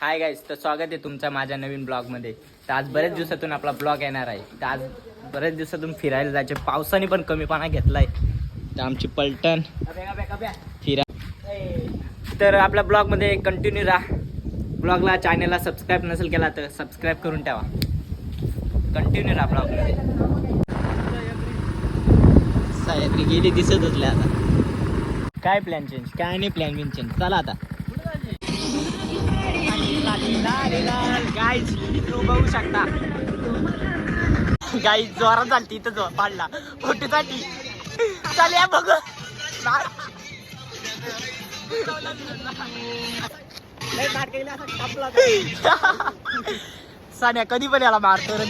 Hi guys, तर स्वागत आहे तुमचं माझ्या नवीन ब्लॉगमध्ये. तर आज बरेच दिवसातून आपला ब्लॉग येणार आहे. तर आज बरेच दिवसातून फिरायला जायचे, पावसाने पण कमीपणा घेतलाय. तर आमची पलटण फिरा. तर आपल्या ब्लॉगमध्ये कंटिन्यू राहा. ब्लॉगला चॅनलला सबस्क्राईब नसेल केला तर सबस्क्राईब करून ठेवा. कंटिन्यू राहा ब्लॉगमध्ये. साहेब गेली दिसत होतले आता. काय प्लॅन चेंज? काय नाही प्लॅन बिन चेंज. चला आता गाईज बघू शकता. गाईज जोरात झालती इथं जोर पाडला फोटोसाठी. चालया बघ सान्या कधी पण याला मारतो.